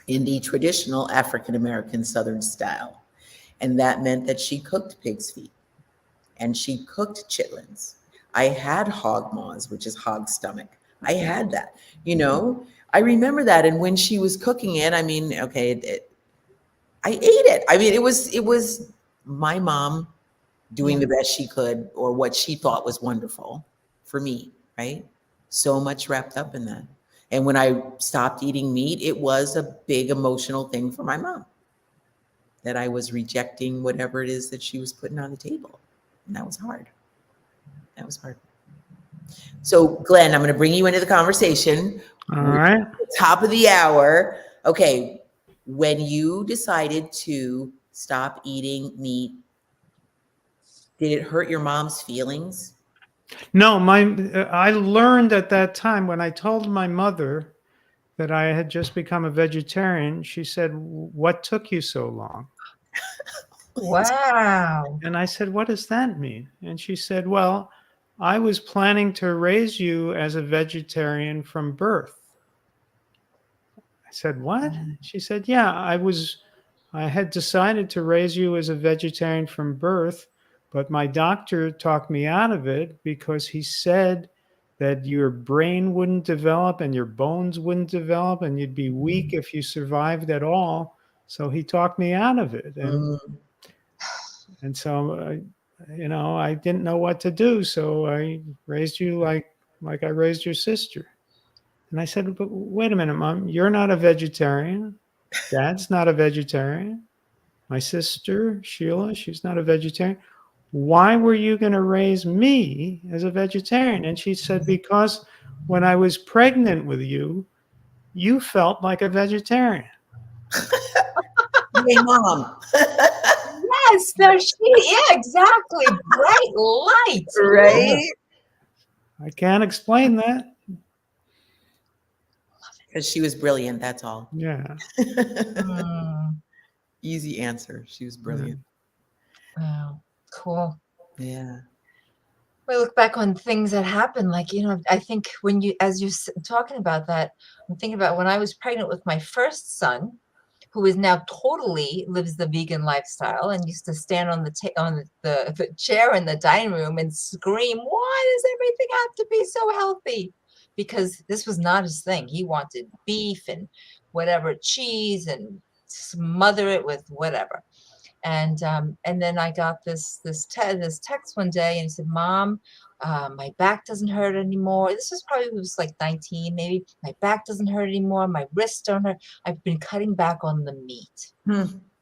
in the traditional African-American Southern style. And that meant that she cooked pig's feet and she cooked chitlins. I had hog maws, which is hog stomach. I had that, I remember that. And when she was cooking it, I mean, okay, I ate it. I mean, it was my mom doing the best she could, or what she thought was wonderful for me, right? So much wrapped up in that. And when I stopped eating meat, it was a big emotional thing for my mom, that I was rejecting whatever it is that she was putting on the table. And that was hard. That was hard. So, Glenn, I'm going to bring you into the conversation. All right. Top of the hour. Okay. When you decided to stop eating meat, did it hurt your mom's feelings? No, I learned at that time when I told my mother that I had just become a vegetarian. She said, "What took you so long?" Wow. And I said, "What does that mean?" And she said, "Well, I was planning to raise you as a vegetarian from birth." I said, "What?" She said, "Yeah, I had decided to raise you as a vegetarian from birth, but my doctor talked me out of it because he said that your brain wouldn't develop and your bones wouldn't develop and you'd be weak if you survived at all. So he talked me out of it." And so I didn't know what to do, so I raised you like I raised your sister. And I said, "But wait a minute, Mom, you're not a vegetarian. Dad's not a vegetarian. My sister, Sheila, she's not a vegetarian. Why were you going to raise me as a vegetarian?" And she said, "Because when I was pregnant with you, you felt like a vegetarian." Hey, Mom. Yes, no, yeah, exactly. Bright lights. Right? I can't explain that. Because she was brilliant, that's all. Yeah. Mm, Easy answer. She was brilliant. wow, cool. Yeah. We look back on things that happened, like, I think as you're talking about that, I'm thinking about when I was pregnant with my first son, who is now totally lives the vegan lifestyle and used to stand on the chair in the dining room and scream, "Why does everything have to be so healthy?" Because this was not his thing. He wanted beef and whatever, cheese, and smother it with whatever. And then I got this text one day, and he said, "Mom, my back doesn't hurt anymore." This was probably, it was like 19, maybe. "My back doesn't hurt anymore. My wrists don't hurt. I've been cutting back on the meat."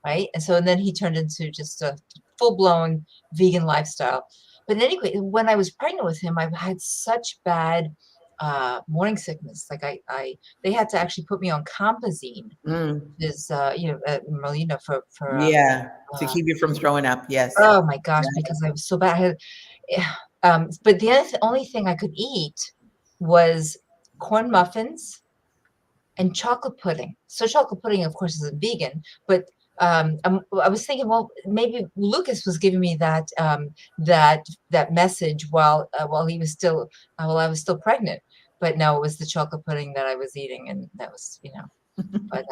Right. And then he turned into just a full-blown vegan lifestyle. But anyway, when I was pregnant with him, I had such bad morning sickness. Like they had to actually put me on Compazine. Is Merlina for Yeah. To keep you from throwing up. Yes. oh my gosh, because I was so bad. I had, but the only thing I could eat was corn muffins and chocolate pudding. So chocolate pudding, of course, isn't vegan, but I was thinking, well, maybe Lucas was giving me that message while he was still while I was still pregnant. But no, it was the chocolate pudding that I was eating, and that was, But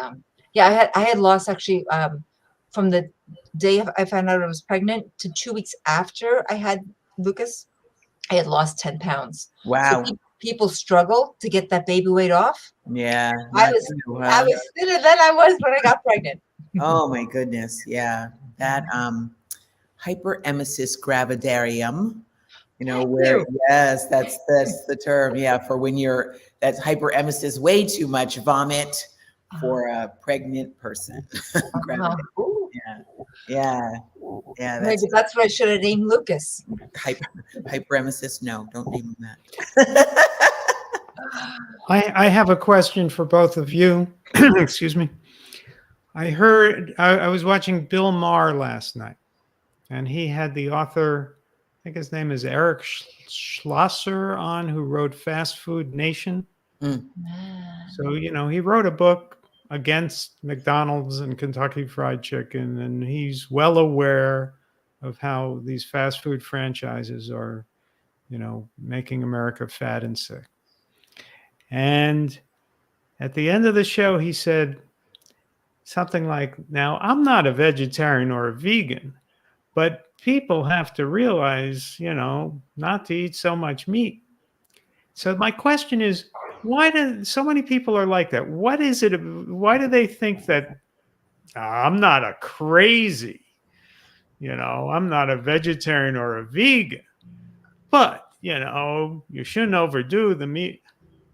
yeah, I had lost actually from the day I found out I was pregnant to 2 weeks after I had Lucas, I had lost 10 pounds. Wow. So people struggle to get that baby weight off. Yeah. I was thinner than I was when I got pregnant. Oh my goodness. Yeah. That hyperemesis gravidarium, where, yes, that's the term. Yeah. For when that's hyperemesis, way too much vomit for a pregnant person. Yeah. Maybe that's what I should have named Lucas. Hyperemesis. No, don't name him that. I have a question for both of you. Excuse me. I was watching Bill Maher last night, and he had the author, I think his name is Eric Schlosser, on, who wrote Fast Food Nation. So, he wrote a book against McDonald's and Kentucky Fried Chicken, and he's well aware of how these fast food franchises are, making America fat and sick. And at the end of the show, he said something like, "Now, I'm not a vegetarian or a vegan, but people have to realize, not to eat so much meat." So my question is, why do so many people are like that? What is it? Why do they think that I'm not a crazy, I'm not a vegetarian or a vegan, but, you shouldn't overdo the meat.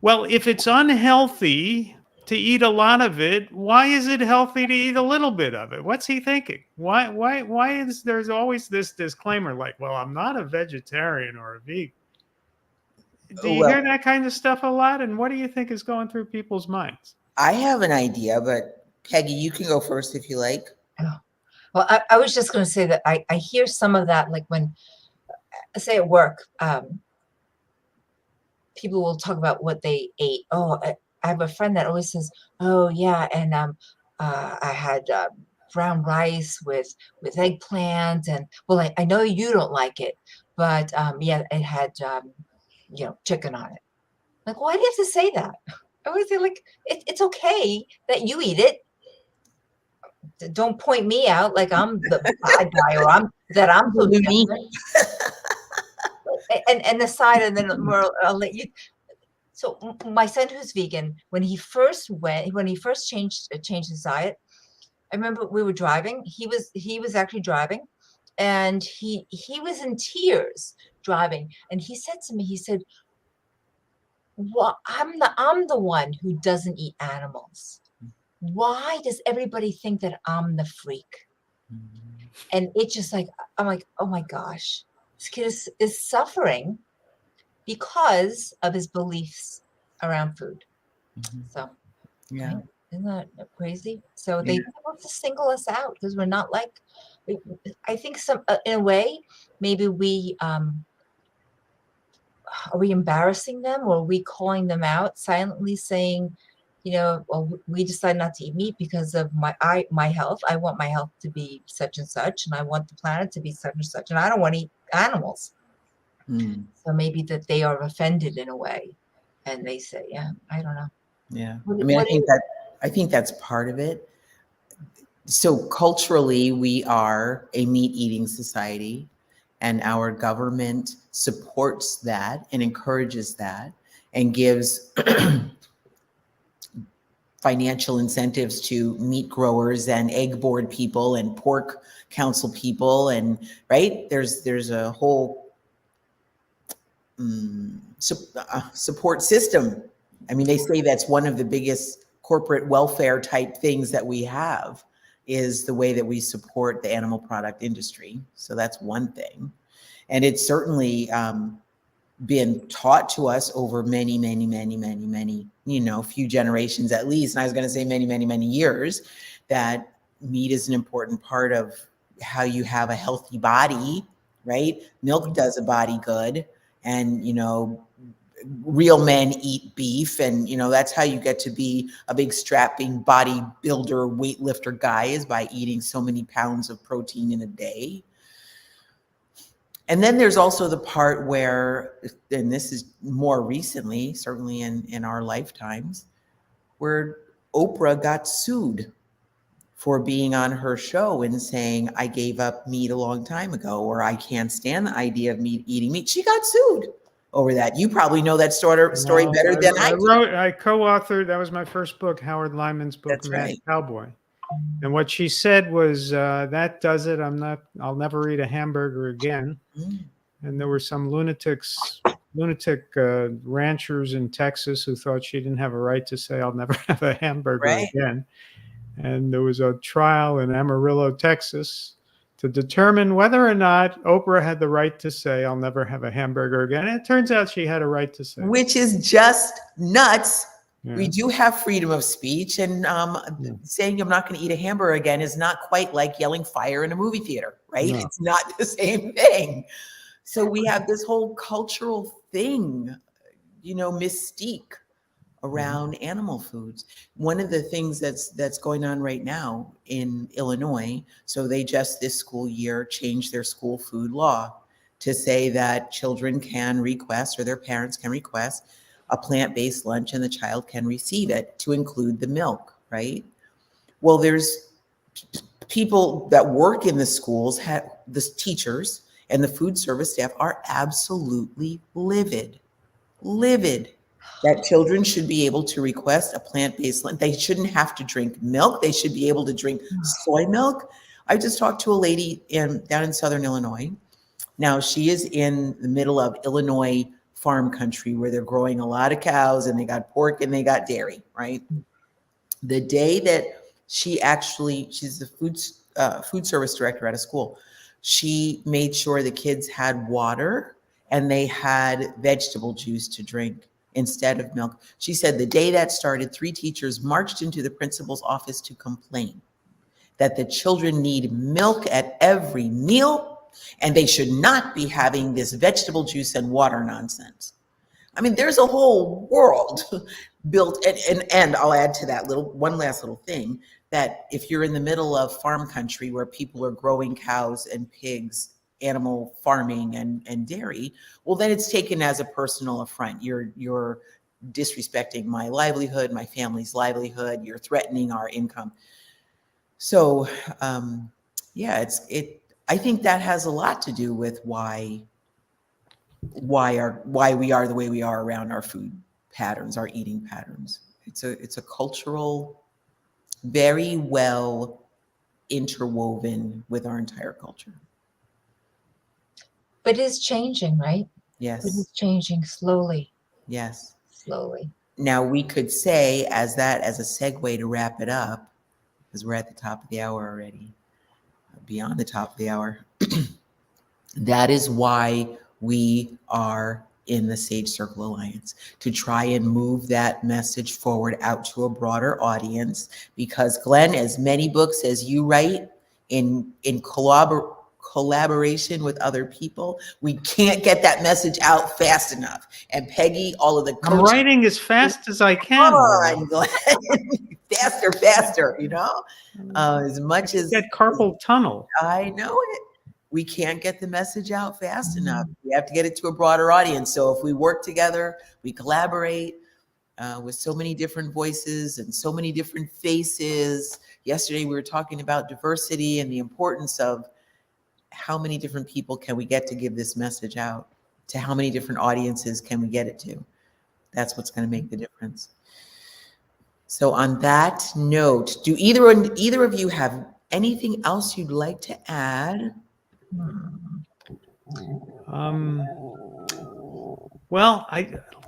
Well, if it's unhealthy to eat a lot of it, why is it healthy to eat a little bit of it? What's he thinking? Why is there's always this disclaimer like, well, I'm not a vegetarian or a vegan? Do you hear that kind of stuff a lot? And what do you think is going through people's minds? I have an idea, but Peggy, you can go first if you like. Oh. Well, I was just going to say that I hear some of that, like when, say at work, people will talk about what they ate. Oh, I have a friend that always says, "Oh yeah, and I had brown rice with eggplant, and well, I know you don't like it, but yeah, it had chicken on it." Like, why do you have to say that? I always say, like, it's okay that you eat it. Don't point me out like I'm the bad guy or I'm so different. And aside, and then Meryl, I'll let you. So my son, who's vegan, when he first changed his diet, I remember we were driving. He was actually driving, and he was in tears driving, and he said to me, he said, "Well, I'm the one who doesn't eat animals. Why does everybody think that I'm the freak?" And it's just like, I'm like, oh my gosh, this kid is suffering because of his beliefs around food. So, Yeah. isn't that crazy? So they want to single us out because we're not like, I think in a way, maybe are we embarrassing them, or are we calling them out silently saying, well, we decide not to eat meat because of my health. I want my health to be such and such, and I want the planet to be such and such, and I don't want to eat animals. So maybe that they are offended in a way, and they say, yeah, I don't know. Yeah. I think that's part of it. So culturally, we are a meat-eating society, and our government supports that and encourages that and gives financial incentives to meat growers and egg board people and pork council people, and right there's a whole support system. I mean, they say that's one of the biggest corporate welfare type things that we have, is the way that we support the animal product industry. So that's one thing. And it's certainly been taught to us over many, few generations at least. And I was going to say many years, that meat is an important part of how you have a healthy body, right? Milk does a body good. And, real men eat beef, and that's how you get to be a big strapping bodybuilder weightlifter guy, is by eating so many pounds of protein in a day. And then there's also the part where, and this is more recently, certainly in our lifetimes, where Oprah got sued for being on her show and saying, I gave up meat a long time ago, or I can't stand the idea of eating meat. She got sued over that. You probably know that story better than I do. I co-authored, that was my first book, Howard Lyman's book, That's Mad right. Cowboy. And what she said was, that does it. I'll never eat a hamburger again. And there were some lunatic ranchers in Texas who thought she didn't have a right to say, I'll never have a hamburger again. And there was a trial in Amarillo, Texas, to determine whether or not Oprah had the right to say, I'll never have a hamburger again. And it turns out she had a right to say. Which is just nuts. Yeah. We do have freedom of speech, and saying I'm not going to eat a hamburger again is not quite like yelling fire in a movie theater, right? No. It's not the same thing. So we have this whole cultural thing, mystique around animal foods. One of the things that's going on right now in Illinois, so they just this school year changed their school food law to say that children can request, or their parents can request, a plant-based lunch, and the child can receive it, to include the milk, right? Well, there's people that work in the schools, the teachers and the food service staff are absolutely livid that children should be able to request a plant-based lunch. They shouldn't have to drink milk. They should be able to drink soy milk. I just talked to a lady down in Southern Illinois. Now, she is in the middle of Illinois farm country, where they're growing a lot of cows, and they got pork and they got dairy, right? The day that she's the food service director at a school, she made sure the kids had water and they had vegetable juice to drink instead of milk. She said the day that started, 3 teachers marched into the principal's office to complain that the children need milk at every meal and they should not be having this vegetable juice and water nonsense. I mean, there's a whole world built, and I'll add to that one last little thing, that if you're in the middle of farm country where people are growing cows and pigs, animal farming and dairy, well, then it's taken as a personal affront. You're disrespecting my livelihood, my family's livelihood. You're threatening our income. So, yeah, I think that has a lot to do with why we are the way we are around our food patterns, our eating patterns. It's a cultural, very well interwoven with our entire culture. But it is changing, right? Yes. It is changing slowly. Yes. Slowly. Now we could say as a segue to wrap it up, because we're at the top of the hour already, beyond the top of the hour. That is why we are in the Sage Circle Alliance, to try and move that message forward out to a broader audience. Because Glen, as many books as you write in collaboration with other people, we can't get that message out fast enough. And Peggy, all of the I'm writing as fast as I can. Come on, Glen. faster, as much as that carpal tunnel. I know it. We can't get the message out fast enough. We have to get it to a broader audience. So if we work together, we collaborate with so many different voices and so many different faces. Yesterday, we were talking about diversity and the importance of how many different people can we get to give this message out, to how many different audiences can we get it to. That's what's going to make the difference. So on that note, do either of you have anything else you'd like to add? Well,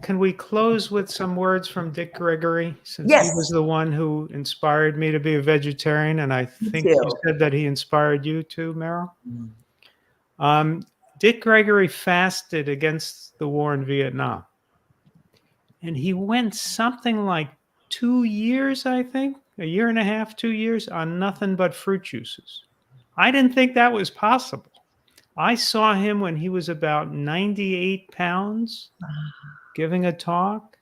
can we close with some words from Dick Gregory, since Yes. he was the one who inspired me to be a vegetarian, and I think you said that he inspired you too, Meryl? Dick Gregory fasted against the war in Vietnam, and he went something like 2 years, I think, a year and a half, 2 years, on nothing but fruit juices. I didn't think that was possible. I saw him when he was about 98 pounds giving a talk,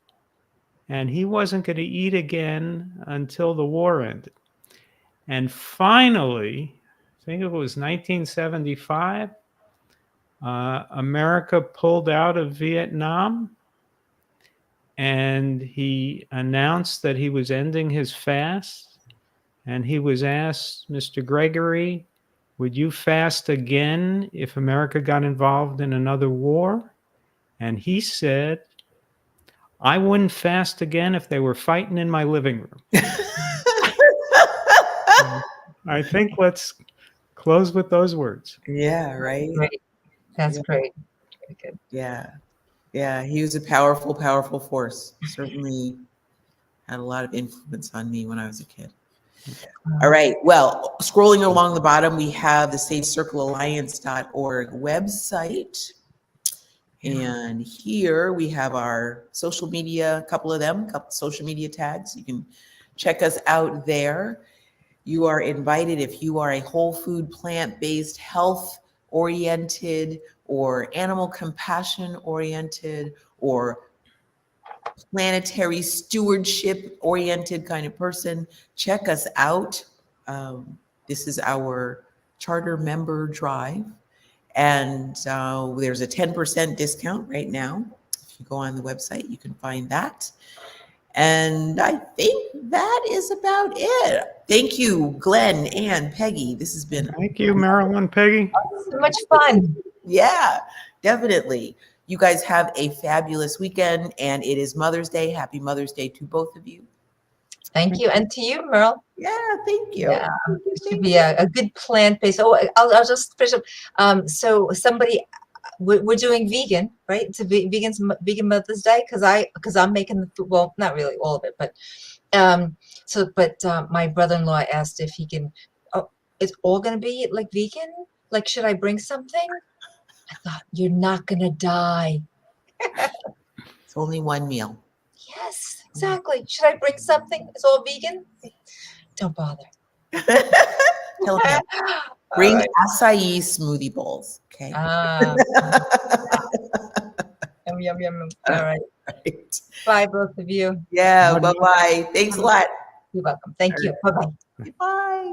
and he wasn't going to eat again until the war ended. And finally, I think it was 1975, America pulled out of Vietnam, and he announced that he was ending his fast. And he was asked, Mr. Gregory, would you fast again if America got involved in another war? And he said, I wouldn't fast again if they were fighting in my living room. I think let's close with those words. Yeah, right? Great. That's great. Very good. Yeah, he was a powerful, powerful force. Certainly had a lot of influence on me when I was a kid. All right. Well, scrolling along the bottom, we have the sagecirclealliance.org website. And here we have our social media, a couple social media tags. You can check us out there. You are invited, if you are a whole food, plant-based, health-oriented, or animal compassion-oriented, or planetary stewardship-oriented kind of person, check us out. This is our charter member drive. And there's a 10% discount right now. If you go on the website, you can find that. And I think that is about it. Thank you, Glen and Peggy. This has been... Thank you, Meryl and Peggy. So much fun. Yeah, definitely. You guys have a fabulous weekend, and it is Mother's Day. Happy Mother's Day to both of you. Thank you. And to you, Meryl. Yeah, thank you. Yeah, it should be a good plant-based. Oh, I'll just finish up. So somebody, we're doing vegan, right? It's a vegan Mother's Day because I'm making the food. Well, not really all of it, but my brother-in-law asked if he can. Oh, it's all going to be like vegan. Like, should I bring something? I thought, you're not going to die. It's only one meal. Yes, exactly. Should I bring something? It's all vegan? Don't bother. Tell him, All bring right. acai smoothie bowls. Okay. Ah, yum, yum, yum. All right. Right. Bye, both of you. Yeah. Bye. Bye-bye. Thanks a lot. You're welcome. Thank you. Bye-bye. Bye.